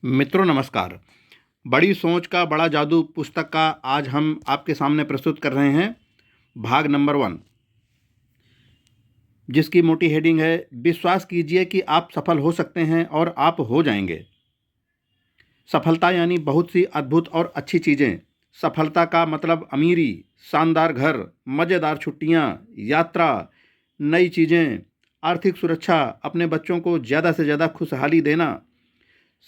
मित्रों नमस्कार। बड़ी सोच का बड़ा जादू पुस्तक का आज हम आपके सामने प्रस्तुत कर रहे हैं भाग नंबर 1, जिसकी मोटी हेडिंग है विश्वास कीजिए कि आप सफल हो सकते हैं और आप हो जाएंगे। सफलता यानी बहुत सी अद्भुत और अच्छी चीज़ें। सफलता का मतलब अमीरी, शानदार घर, मज़ेदार छुट्टियां, यात्रा, नई चीज़ें, आर्थिक सुरक्षा, अपने बच्चों को ज़्यादा से ज़्यादा खुशहाली देना।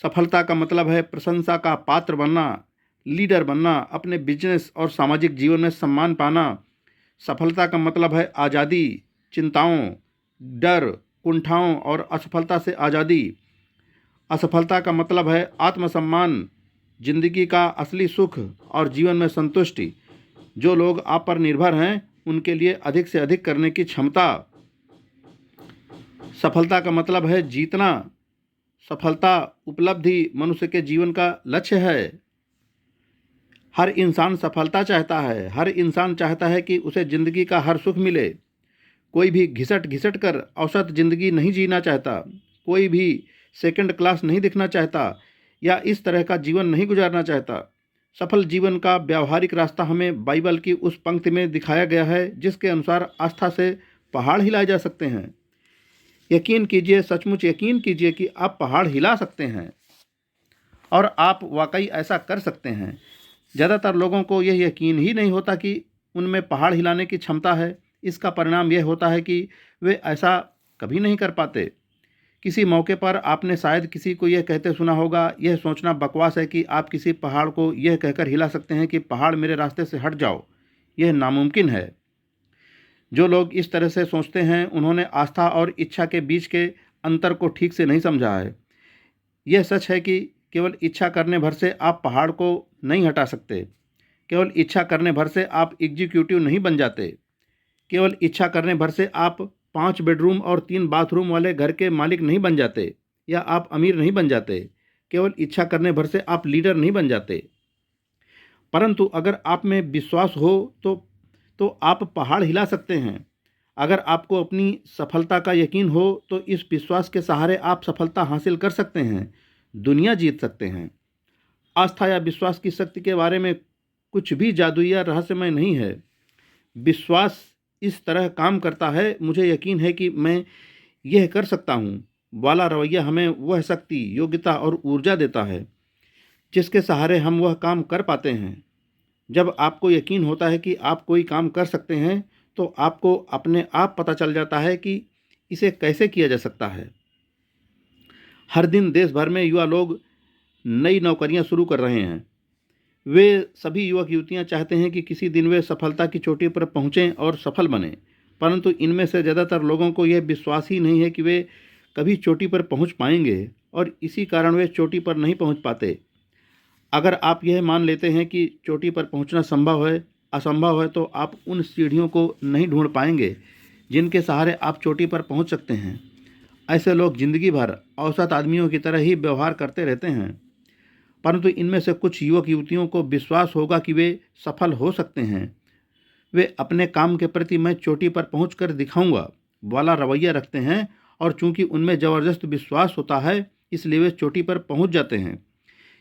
सफलता का मतलब है प्रशंसा का पात्र बनना, लीडर बनना, अपने बिजनेस और सामाजिक जीवन में सम्मान पाना। सफलता का मतलब है आज़ादी, चिंताओं, डर, कुंठाओं और असफलता से आज़ादी। असफलता का मतलब है आत्मसम्मान, जिंदगी का असली सुख और जीवन में संतुष्टि। जो लोग आप पर निर्भर हैं उनके लिए अधिक से अधिक करने की क्षमता। सफलता का मतलब है जीतना। सफलता उपलब्धि मनुष्य के जीवन का लक्ष्य है। हर इंसान सफलता चाहता है। हर इंसान चाहता है कि उसे ज़िंदगी का हर सुख मिले। कोई भी घिसट घिसट कर औसत ज़िंदगी नहीं जीना चाहता। कोई भी सेकंड क्लास नहीं दिखना चाहता या इस तरह का जीवन नहीं गुजारना चाहता। सफल जीवन का व्यावहारिक रास्ता हमें बाइबल की उस पंक्ति में दिखाया गया है जिसके अनुसार आस्था से पहाड़ हिलाए जा सकते हैं। यकीन कीजिए, सचमुच यकीन कीजिए कि आप पहाड़ हिला सकते हैं और आप वाकई ऐसा कर सकते हैं। ज़्यादातर लोगों को यह यकीन ही नहीं होता कि उनमें पहाड़ हिलाने की क्षमता है। इसका परिणाम यह होता है कि वे ऐसा कभी नहीं कर पाते। किसी मौके पर आपने शायद किसी को यह कहते सुना होगा, यह सोचना बकवास है कि आप किसी पहाड़ को यह कहकर हिला सकते हैं कि पहाड़ मेरे रास्ते से हट जाओ। यह नामुमकिन है। जो लोग इस तरह से सोचते हैं उन्होंने आस्था और इच्छा के बीच के अंतर को ठीक से नहीं समझा है। यह सच है कि केवल इच्छा करने भर से आप पहाड़ को नहीं हटा सकते। केवल इच्छा करने भर से आप एग्जीक्यूटिव नहीं बन जाते। केवल इच्छा करने भर से आप 5 बेडरूम और 3 बाथरूम वाले घर के मालिक नहीं बन जाते या आप अमीर नहीं बन जाते। केवल इच्छा करने भर से आप लीडर नहीं बन जाते। परंतु अगर आप में विश्वास हो तो आप पहाड़ हिला सकते हैं। अगर आपको अपनी सफलता का यकीन हो तो इस विश्वास के सहारे आप सफलता हासिल कर सकते हैं, दुनिया जीत सकते हैं। आस्था या विश्वास की शक्ति के बारे में कुछ भी जादुई या रहस्यमय नहीं है। विश्वास इस तरह काम करता है, मुझे यकीन है कि मैं यह कर सकता हूँ वाला रवैया हमें वह शक्ति, योग्यता और ऊर्जा देता है जिसके सहारे हम वह काम कर पाते हैं। जब आपको यकीन होता है कि आप कोई काम कर सकते हैं तो आपको अपने आप पता चल जाता है कि इसे कैसे किया जा सकता है। हर दिन देश भर में युवा लोग नई नौकरियां शुरू कर रहे हैं। वे सभी युवक युवतियां चाहते हैं कि किसी दिन वे सफलता की चोटी पर पहुंचें और सफल बने। परंतु इनमें से ज़्यादातर लोगों को यह विश्वास ही नहीं है कि वे कभी चोटी पर पहुंच पाएंगे और इसी कारण वे चोटी पर नहीं पहुंच पाते। अगर आप यह मान लेते हैं कि चोटी पर पहुंचना संभव है, असंभव है, तो आप उन सीढ़ियों को नहीं ढूंढ पाएंगे जिनके सहारे आप चोटी पर पहुंच सकते हैं। ऐसे लोग जिंदगी भर औसत आदमियों की तरह ही व्यवहार करते रहते हैं। परंतु इनमें से कुछ युवक युवतियों को विश्वास होगा कि वे सफल हो सकते हैं। वे अपने काम के प्रति मैं चोटी पर पहुँच कर दिखाऊंगा वाला रवैया रखते हैं और चूंकि उनमें ज़बरदस्त विश्वास होता है इसलिए वे चोटी पर पहुँच जाते हैं,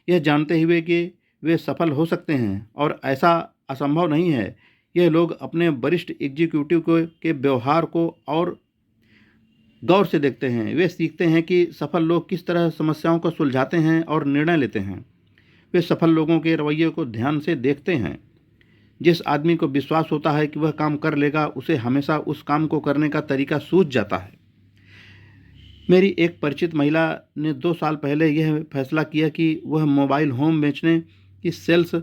यह जानते हुए कि वे सफल हो सकते हैं और ऐसा असंभव नहीं है। यह लोग अपने वरिष्ठ एग्जीक्यूटिव के व्यवहार को और गौर से देखते हैं। वे सीखते हैं कि सफल लोग किस तरह समस्याओं को सुलझाते हैं और निर्णय लेते हैं। वे सफल लोगों के रवैये को ध्यान से देखते हैं। जिस आदमी को विश्वास होता है कि वह काम कर लेगा उसे हमेशा उस काम को करने का तरीका सूझ जाता है। मेरी एक परिचित महिला ने 2 साल पहले यह फैसला किया कि वह मोबाइल होम बेचने की सेल्स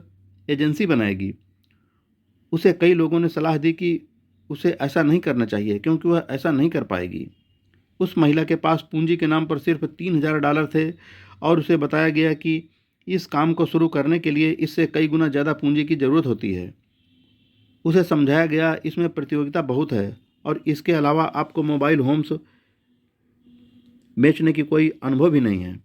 एजेंसी बनाएगी। उसे कई लोगों ने सलाह दी कि उसे ऐसा नहीं करना चाहिए क्योंकि वह ऐसा नहीं कर पाएगी। उस महिला के पास पूंजी के नाम पर सिर्फ $3000 थे और उसे बताया गया कि इस काम को शुरू करने के लिए इससे कई गुना ज़्यादा पूंजी की ज़रूरत होती है। उसे समझाया गया इसमें प्रतियोगिता बहुत है और इसके अलावा आपको मोबाइल होम्स बेचने की कोई अनुभव भी नहीं है।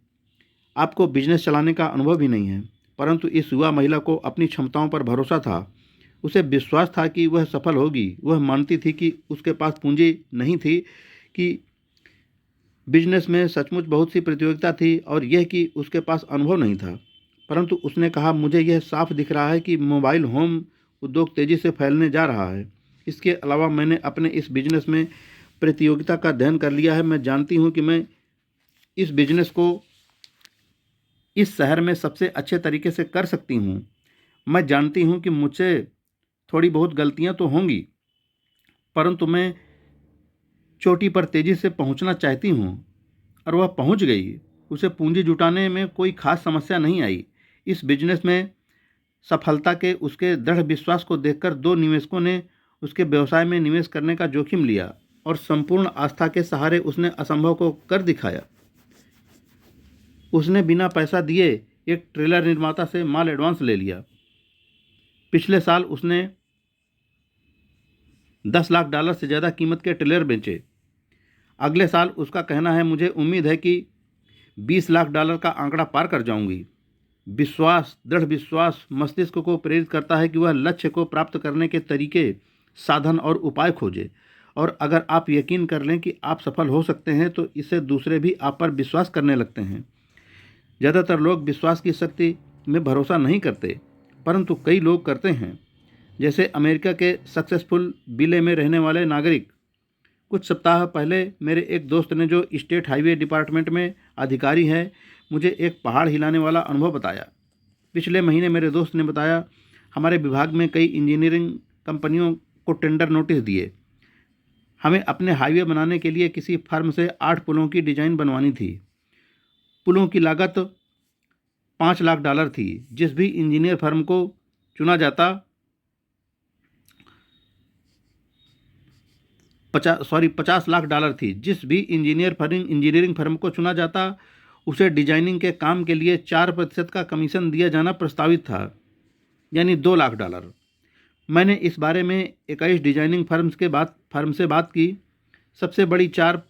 आपको बिजनेस चलाने का अनुभव भी नहीं है। परंतु इस युवा महिला को अपनी क्षमताओं पर भरोसा था। उसे विश्वास था कि वह सफल होगी। वह मानती थी कि उसके पास पूंजी नहीं थी कि बिजनेस में सचमुच बहुत सी प्रतियोगिता थी और यह कि उसके पास अनुभव नहीं था, परंतु उसने कहा, मुझे यह साफ दिख रहा है कि मोबाइल होम उद्योग तेज़ी से फैलने जा रहा है। इसके अलावा मैंने अपने इस बिजनेस में प्रतियोगिता का अध्ययन कर लिया है। मैं जानती हूँ कि मैं इस बिजनेस को इस शहर में सबसे अच्छे तरीके से कर सकती हूँ। मैं जानती हूँ कि मुझसे थोड़ी बहुत गलतियाँ तो होंगी, परंतु मैं चोटी पर तेज़ी से पहुँचना चाहती हूँ। और वह पहुँच गई। उसे पूंजी जुटाने में कोई खास समस्या नहीं आई। इस बिजनेस में सफलता के उसके दृढ़ विश्वास को देखकर दो निवेशकों ने उसके व्यवसाय में निवेश करने का जोखिम लिया और संपूर्ण आस्था के सहारे उसने असंभव को कर दिखाया। उसने बिना पैसा दिए एक ट्रेलर निर्माता से माल एडवांस ले लिया। पिछले साल उसने $10 लाख से ज़्यादा कीमत के ट्रेलर बेचे। अगले साल उसका कहना है, मुझे उम्मीद है कि $20 लाख का आंकड़ा पार कर जाऊंगी। विश्वास, दृढ़ विश्वास मस्तिष्क को प्रेरित करता है कि वह लक्ष्य को प्राप्त करने के तरीके, साधन और उपाय खोजे। और अगर आप यकीन कर लें कि आप सफल हो सकते हैं तो इससे दूसरे भी आप पर विश्वास करने लगते हैं। ज़्यादातर लोग विश्वास की शक्ति में भरोसा नहीं करते, परंतु कई लोग करते हैं। जैसे अमेरिका के सक्सेसफुल विले में रहने वाले नागरिक। कुछ सप्ताह पहले मेरे एक दोस्त ने, जो स्टेट हाईवे डिपार्टमेंट में अधिकारी है, मुझे एक पहाड़ हिलाने वाला अनुभव बताया। पिछले महीने मेरे दोस्त ने बताया, हमारे विभाग में कई इंजीनियरिंग कंपनियों को टेंडर नोटिस दिए। हमें अपने हाईवे बनाने के लिए किसी फर्म से 8 पुलों की डिजाइन बनवानी थी। पुलों की लागत $5 लाख थी। जिस भी इंजीनियर फर्म को चुना जाता 50 लाख डॉलर थी। जिस भी इंजीनियरिंग फर्म को चुना जाता उसे डिजाइनिंग के काम के लिए 4% का कमीशन दिया जाना प्रस्तावित था, यानी $2 लाख। मैंने इस बारे में 21 डिजाइनिंग फर्म से बात की। सबसे बड़ी 4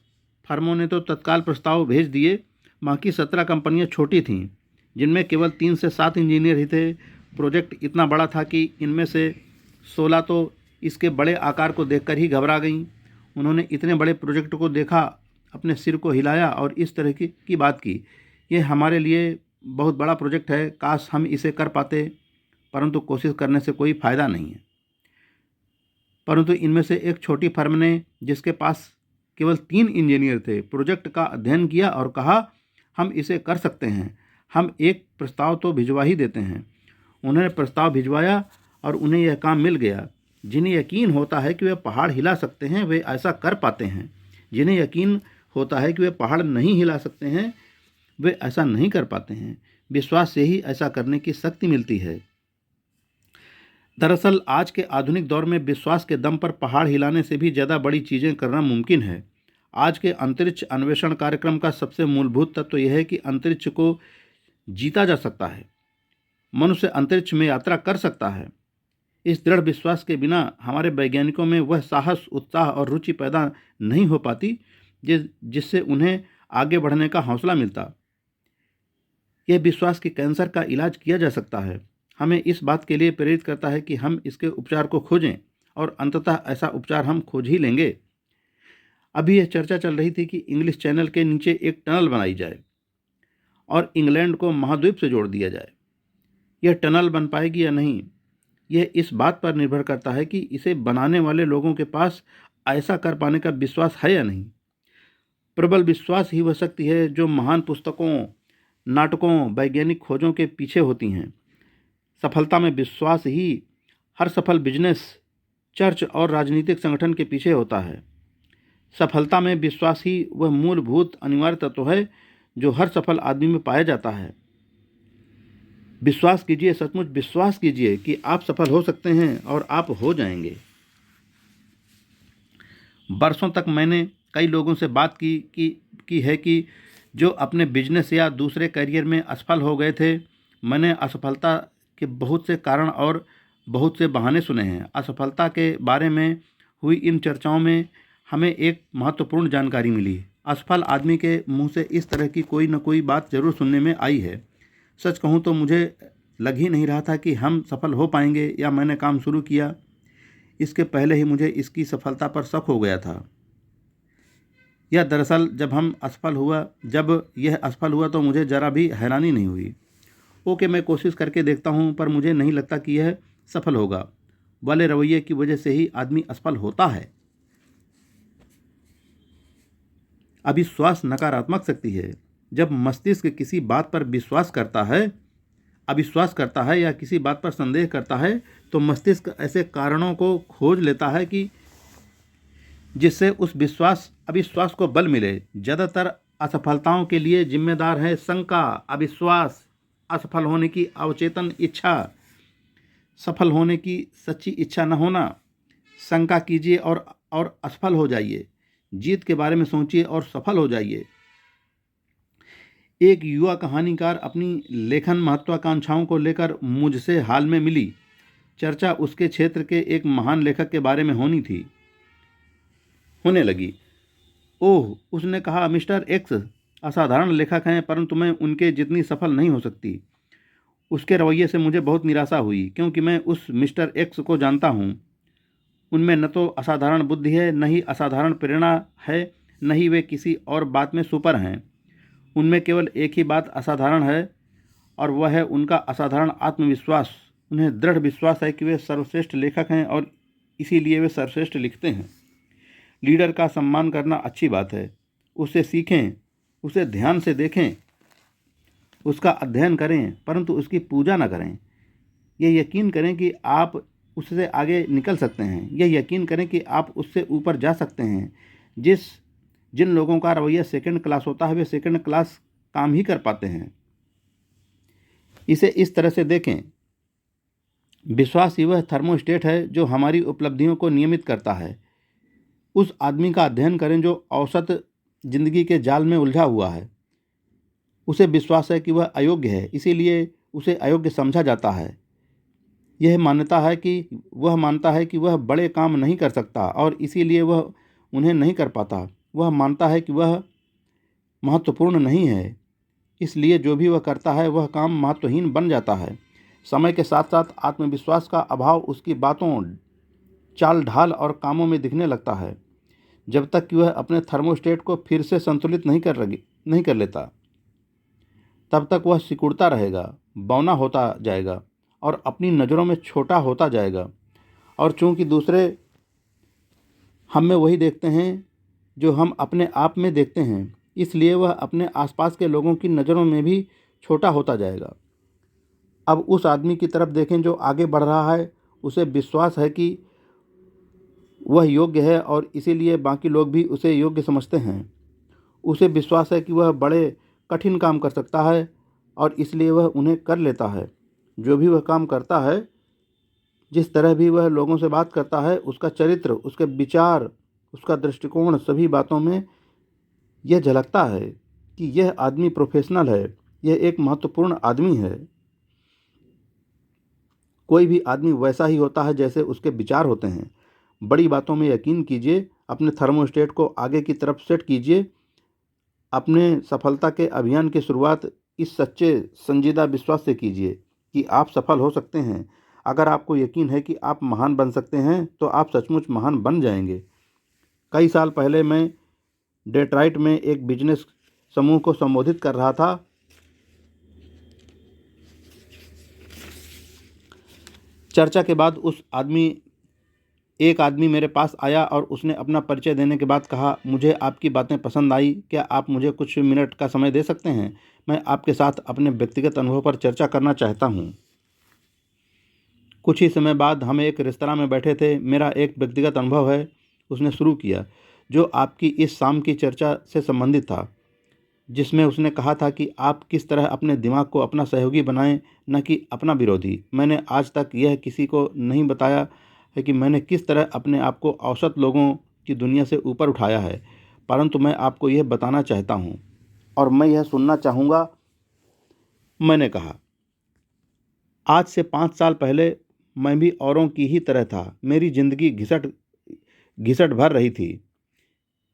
फर्मों ने तो तत्काल प्रस्ताव भेज दिए। बाकी 17 कंपनियां छोटी थीं, जिनमें केवल 3 से 7 इंजीनियर ही थे। प्रोजेक्ट इतना बड़ा था कि इनमें से 16 तो इसके बड़े आकार को देखकर ही घबरा गईं। उन्होंने इतने बड़े प्रोजेक्ट को देखा, अपने सिर को हिलाया और इस तरह की बात की, यह हमारे लिए बहुत बड़ा प्रोजेक्ट है, काश हम इसे कर पाते, परंतु कोशिश करने से कोई फ़ायदा नहीं है। परंतु इनमें से एक छोटी फर्म ने, जिसके पास केवल 3 इंजीनियर थे, प्रोजेक्ट का अध्ययन किया और कहा, हम इसे कर सकते हैं, हम एक प्रस्ताव तो भिजवा ही देते हैं। उन्होंने प्रस्ताव भिजवाया और उन्हें यह काम मिल गया। जिन्हें यकीन होता है कि वे पहाड़ हिला सकते हैं, वे ऐसा कर पाते हैं। जिन्हें यकीन होता है कि वे पहाड़ नहीं हिला सकते हैं, वे ऐसा नहीं कर पाते हैं। विश्वास से ही ऐसा करने की शक्ति मिलती है। दरअसल आज के आधुनिक दौर में विश्वास के दम पर पहाड़ हिलाने से भी ज़्यादा बड़ी चीज़ें करना मुमकिन है। आज के अंतरिक्ष अन्वेषण कार्यक्रम का सबसे मूलभूत तत्व यह है कि अंतरिक्ष को जीता जा सकता है। मनुष्य अंतरिक्ष में यात्रा कर सकता है। इस दृढ़ विश्वास के बिना हमारे वैज्ञानिकों में वह साहस, उत्साह और रुचि पैदा नहीं हो पाती जिससे उन्हें आगे बढ़ने का हौसला मिलता। यह विश्वास कि कैंसर का इलाज किया जा सकता है हमें इस बात के लिए प्रेरित करता है कि हम इसके उपचार को खोजें, और अंततः ऐसा उपचार हम खोज ही लेंगे। अभी यह चर्चा चल रही थी कि इंग्लिश चैनल के नीचे एक टनल बनाई जाए और इंग्लैंड को महाद्वीप से जोड़ दिया जाए। यह टनल बन पाएगी या नहीं, यह इस बात पर निर्भर करता है कि इसे बनाने वाले लोगों के पास ऐसा कर पाने का विश्वास है या नहीं। प्रबल विश्वास ही वह शक्ति है जो महान पुस्तकों, नाटकों, वैज्ञानिक खोजों के पीछे होती हैं। सफलता में विश्वास ही हर सफल बिजनेस, चर्च और राजनीतिक संगठन के पीछे होता है। सफलता में विश्वास ही वह मूलभूत अनिवार्य तत्व है जो हर सफल आदमी में पाया जाता है। विश्वास कीजिए, सचमुच विश्वास कीजिए कि आप सफल हो सकते हैं और आप हो जाएंगे। बरसों तक मैंने कई लोगों से बात की है कि जो अपने बिजनेस या दूसरे करियर में असफल हो गए थे। मैंने असफलता के बहुत से कारण और बहुत से बहाने सुने हैं। असफलता के बारे में हुई इन चर्चाओं में हमें एक महत्वपूर्ण जानकारी मिली। असफल आदमी के मुंह से इस तरह की कोई न कोई बात जरूर सुनने में आई है। सच कहूँ तो मुझे लग ही नहीं रहा था कि हम सफल हो पाएंगे, या मैंने काम शुरू किया इसके पहले ही मुझे इसकी सफलता पर शक हो गया था। यह दरअसल जब यह असफल हुआ तो मुझे ज़रा भी हैरानी नहीं हुई। ओके, मैं कोशिश करके देखता हूँ, पर मुझे नहीं लगता कि यह सफल होगा वाले रवैये की वजह से ही आदमी असफल होता है। अविश्वास नकारात्मक शक्ति है। जब मस्तिष्क किसी बात पर अविश्वास करता है या किसी बात पर संदेह करता है, तो मस्तिष्क ऐसे कारणों को खोज लेता है कि जिससे उस अविश्वास को बल मिले। ज़्यादातर असफलताओं के लिए जिम्मेदार है शंका, अविश्वास, असफल होने की अवचेतन इच्छा, सफल होने की सच्ची इच्छा न होना। शंका कीजिए और असफल हो जाइए। जीत के बारे में सोचिए और सफल हो जाइए। एक युवा कहानीकार अपनी लेखन महत्वाकांक्षाओं को लेकर मुझसे हाल में मिली। चर्चा उसके क्षेत्र के एक महान लेखक के बारे में होने लगी। ओह, उसने कहा, मिस्टर एक्स असाधारण लेखक हैं, परंतु मैं उनके जितनी सफल नहीं हो सकती। उसके रवैये से मुझे बहुत निराशा हुई, क्योंकि मैं उस मिस्टर एक्स को जानता हूँ। उनमें न तो असाधारण बुद्धि है, न ही असाधारण प्रेरणा है, न ही वे किसी और बात में सुपर हैं। उनमें केवल एक ही बात असाधारण है, और वह है उनका असाधारण आत्मविश्वास। उन्हें दृढ़ विश्वास है कि वे सर्वश्रेष्ठ लेखक हैं और इसीलिए वे सर्वश्रेष्ठ लिखते हैं। लीडर का सम्मान करना अच्छी बात है। उससे सीखें, उसे ध्यान से देखें, उसका अध्ययन करें, परंतु उसकी पूजा न करें। यह यकीन करें कि आप उससे आगे निकल सकते हैं। यह यकीन करें कि आप उससे ऊपर जा सकते हैं। जिन लोगों का रवैया सेकंड क्लास होता है, वे सेकंड क्लास काम ही कर पाते हैं। इसे इस तरह से देखें, विश्वास ही वह थर्मोस्टेट है जो हमारी उपलब्धियों को नियमित करता है। उस आदमी का अध्ययन करें जो औसत जिंदगी के जाल में उलझा हुआ है। उसे विश्वास है कि वह अयोग्य है, इसीलिए उसे अयोग्य समझा जाता है। वह मानता है कि वह बड़े काम नहीं कर सकता और इसीलिए वह उन्हें नहीं कर पाता। वह मानता है कि वह महत्वपूर्ण नहीं है, इसलिए जो भी वह करता है वह काम महत्वहीन बन जाता है। समय के साथ साथ आत्मविश्वास का अभाव उसकी बातों, चाल ढाल और कामों में दिखने लगता है। जब तक कि वह अपने थर्मोस्टेट को फिर से संतुलित नहीं कर लेता, तब तक वह सिकुड़ता रहेगा, बौना होता जाएगा और अपनी नज़रों में छोटा होता जाएगा। और चूंकि दूसरे हम में वही देखते हैं जो हम अपने आप में देखते हैं, इसलिए वह अपने आसपास के लोगों की नज़रों में भी छोटा होता जाएगा। अब उस आदमी की तरफ देखें जो आगे बढ़ रहा है। उसे विश्वास है कि वह योग्य है और इसीलिए बाकी लोग भी उसे योग्य समझते हैं। उसे विश्वास है कि वह बड़े कठिन काम कर सकता है और इसलिए वह उन्हें कर लेता है। जो भी वह काम करता है, जिस तरह भी वह लोगों से बात करता है, उसका चरित्र, उसके विचार, उसका दृष्टिकोण, सभी बातों में यह झलकता है कि यह आदमी प्रोफेशनल है, यह एक महत्वपूर्ण आदमी है। कोई भी आदमी वैसा ही होता है जैसे उसके विचार होते हैं। बड़ी बातों में यकीन कीजिए, अपने थर्मोस्टेट को आगे की तरफ सेट कीजिए। अपने सफलता के अभियान की शुरुआत इस सच्चे संजीदा विश्वास से कीजिए कि आप सफल हो सकते हैं। अगर आपको यकीन है कि आप महान बन सकते हैं, तो आप सचमुच महान बन जाएंगे। कई साल पहले मैं डेट्रॉइट में एक बिजनेस समूह को संबोधित कर रहा था। चर्चा के बाद एक आदमी मेरे पास आया और उसने अपना परिचय देने के बाद कहा, मुझे आपकी बातें पसंद आई। क्या आप मुझे कुछ मिनट का समय दे सकते हैं? मैं आपके साथ अपने व्यक्तिगत अनुभव पर चर्चा करना चाहता हूँ। कुछ ही समय बाद हम एक रेस्तरां में बैठे थे। मेरा एक व्यक्तिगत अनुभव है, उसने शुरू किया, जो आपकी इस शाम की चर्चा से संबंधित था, जिसमें उसने कहा था कि आप किस तरह अपने दिमाग को अपना सहयोगी बनाएं, न कि अपना विरोधी। मैंने आज तक यह किसी को नहीं बताया है कि मैंने किस तरह अपने आप को औसत लोगों की दुनिया से ऊपर उठाया है, परंतु मैं आपको यह बताना चाहता हूँ और मैं यह सुनना चाहूँगा। मैंने कहा, आज से 5 साल पहले मैं भी औरों की ही तरह था। मेरी जिंदगी घिसट भर रही थी।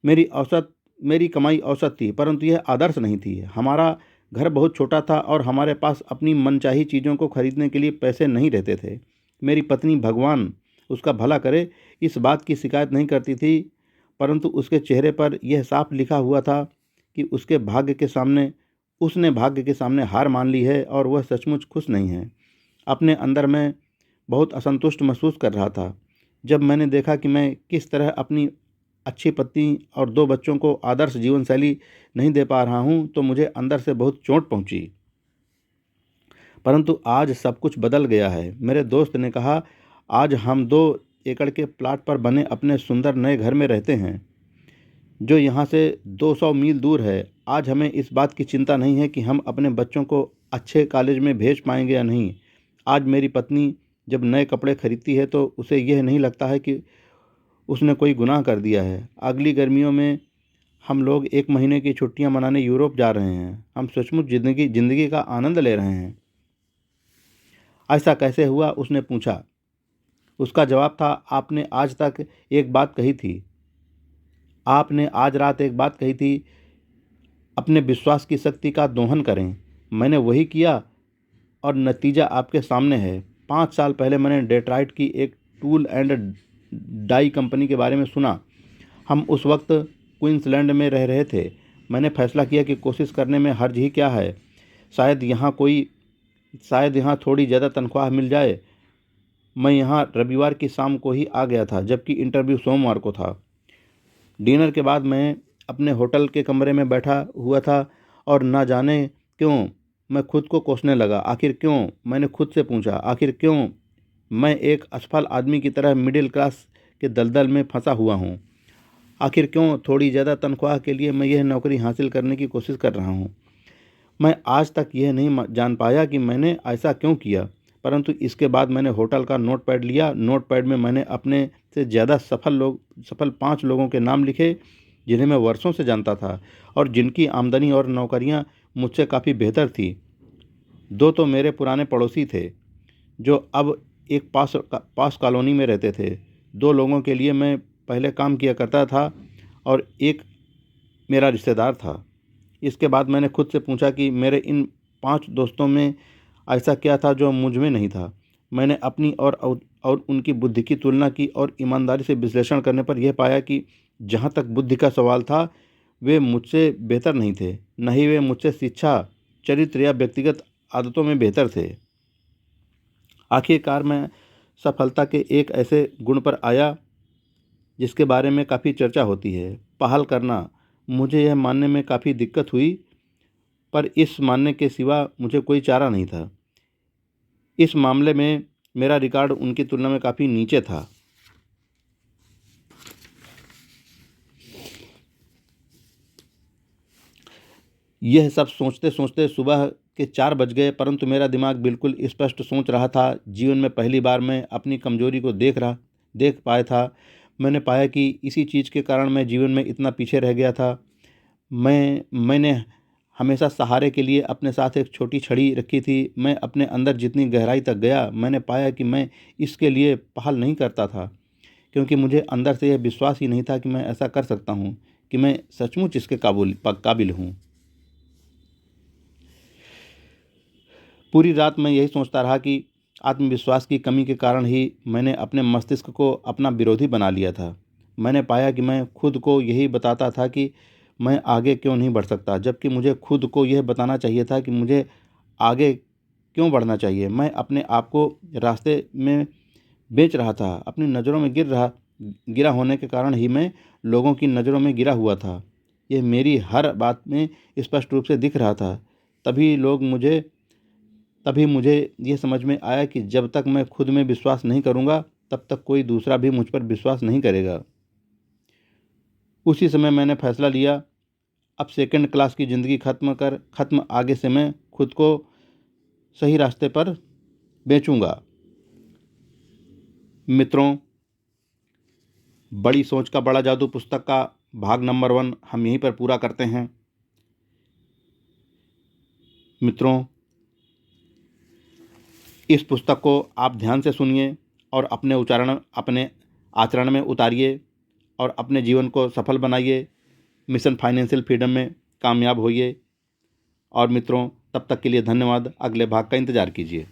मेरी कमाई औसत थी, परंतु यह आदर्श नहीं थी। हमारा घर बहुत छोटा था और हमारे पास अपनी मनचाही चीज़ों को खरीदने के लिए पैसे नहीं रहते थे। मेरी पत्नी, भगवान उसका भला करे, इस बात की शिकायत नहीं करती थी, परंतु उसके चेहरे पर यह साफ लिखा हुआ था कि उसने भाग्य के सामने हार मान ली है और वह सचमुच खुश नहीं है। अपने अंदर मैं बहुत असंतुष्ट महसूस कर रहा था। जब मैंने देखा कि मैं किस तरह अपनी अच्छी पत्नी और 2 बच्चों को आदर्श जीवन शैली नहीं दे पा रहा हूँ, तो मुझे अंदर से बहुत चोट पहुँची। परंतु आज सब कुछ बदल गया है। मेरे दोस्त ने कहा, आज हम 2 एकड़ के प्लाट पर बने अपने सुंदर नए घर में रहते हैं, जो यहाँ से 200 मील दूर है। आज हमें इस बात की चिंता नहीं है कि हम अपने बच्चों को अच्छे कॉलेज में भेज पाएंगे या नहीं। आज मेरी पत्नी जब नए कपड़े खरीदती है तो उसे यह नहीं लगता है कि उसने कोई गुनाह कर दिया है। अगली गर्मियों में हम लोग 1 महीने की छुट्टियां मनाने यूरोप जा रहे हैं। हम सचमुच जिंदगी का आनंद ले रहे हैं। ऐसा कैसे हुआ? उसने पूछा। उसका जवाब था, आपने आज रात एक बात कही थी, अपने विश्वास की शक्ति का दोहन करें। मैंने वही किया और नतीजा आपके सामने है। 5 साल पहले मैंने डेट्रॉइट की एक टूल एंड डाई कंपनी के बारे में सुना। हम उस वक्त क्वींसलैंड में रह रहे थे। मैंने फैसला किया कि कोशिश करने में हर्ज ही क्या है। शायद यहाँ थोड़ी ज़्यादा तनख्वाह मिल जाए। मैं यहाँ रविवार की शाम को ही आ गया था, जबकि इंटरव्यू सोमवार को था। डिनर के बाद मैं अपने होटल के कमरे में बैठा हुआ था और न जाने क्यों मैं खुद को कोसने लगा। आखिर क्यों? मैंने खुद से पूछा, आखिर क्यों मैं एक असफल आदमी की तरह मिडिल क्लास के दलदल में फंसा हुआ हूँ? आखिर क्यों थोड़ी ज़्यादा तनख्वाह के लिए मैं यह नौकरी हासिल करने की कोशिश कर रहा हूँ? मैं आज तक यह नहीं जान पाया कि मैंने ऐसा क्यों किया। परंतु इसके बाद मैंने होटल का नोटपैड लिया। नोटपैड में मैंने अपने से ज़्यादा सफल 5 लोगों के नाम लिखे, जिन्हें मैं वर्षों से जानता था और जिनकी आमदनी और नौकरियां मुझसे काफ़ी बेहतर थी। 2 तो मेरे पुराने पड़ोसी थे, जो अब एक पास कॉलोनी में रहते थे। 2 लोगों के लिए मैं पहले काम किया करता था और एक मेरा रिश्तेदार था। इसके बाद मैंने खुद से पूछा कि मेरे इन 5 दोस्तों में ऐसा क्या था जो मुझ में नहीं था। मैंने अपनी और उनकी बुद्धि की तुलना की और ईमानदारी से विश्लेषण करने पर यह पाया कि जहाँ तक बुद्धि का सवाल था, वे मुझसे बेहतर नहीं थे, न ही वे मुझसे शिक्षा, चरित्र या व्यक्तिगत आदतों में बेहतर थे। आखिरकार मैं सफलता के एक ऐसे गुण पर आया जिसके बारे में काफ़ी चर्चा होती है, पहल करना। मुझे यह मानने में काफ़ी दिक्कत हुई, पर इस मानने के सिवा मुझे कोई चारा नहीं था। इस मामले में मेरा रिकॉर्ड उनकी तुलना में काफ़ी नीचे था। यह सब सोचते सोचते सुबह के 4 बज गए, परंतु मेरा दिमाग बिल्कुल स्पष्ट सोच रहा था। जीवन में पहली बार मैं अपनी कमजोरी को देख पाया था। मैंने पाया कि इसी चीज़ के कारण मैं जीवन में इतना पीछे रह गया था। मैंने हमेशा सहारे के लिए अपने साथ एक छोटी छड़ी रखी थी। मैं अपने अंदर जितनी गहराई तक गया, मैंने पाया कि मैं इसके लिए पहल नहीं करता था, क्योंकि मुझे अंदर से यह विश्वास ही नहीं था कि मैं ऐसा कर सकता हूँ, कि मैं सचमुच इसके काबिल हूँ। पूरी रात मैं यही सोचता रहा कि आत्मविश्वास की कमी के कारण ही मैंने अपने मस्तिष्क को अपना विरोधी बना लिया था। मैंने पाया कि मैं खुद को यही बताता था कि मैं आगे क्यों नहीं बढ़ सकता, जबकि मुझे खुद को यह बताना चाहिए था कि मुझे आगे क्यों बढ़ना चाहिए। मैं अपने आप को रास्ते में बेच रहा था। अपनी नज़रों में गिरा होने के कारण ही मैं लोगों की नज़रों में गिरा हुआ था। यह मेरी हर बात में स्पष्ट रूप से दिख रहा था। तभी मुझे ये समझ में आया कि जब तक मैं खुद में विश्वास नहीं करूँगा, तब तक कोई दूसरा भी मुझ पर विश्वास नहीं करेगा। उसी समय मैंने फैसला लिया, अब सेकंड क्लास की ज़िंदगी खत्म, आगे से मैं खुद को सही रास्ते पर बेचूंगा। मित्रों, बड़ी सोच का बड़ा जादू पुस्तक का भाग नंबर 1 हम यहीं पर पूरा करते हैं। मित्रों, इस पुस्तक को आप ध्यान से सुनिए और अपने आचरण में उतारिए और अपने जीवन को सफल बनाइए। मिशन फाइनेंशियल फ्रीडम में कामयाब होइए। और मित्रों, तब तक के लिए धन्यवाद। अगले भाग का इंतज़ार कीजिए।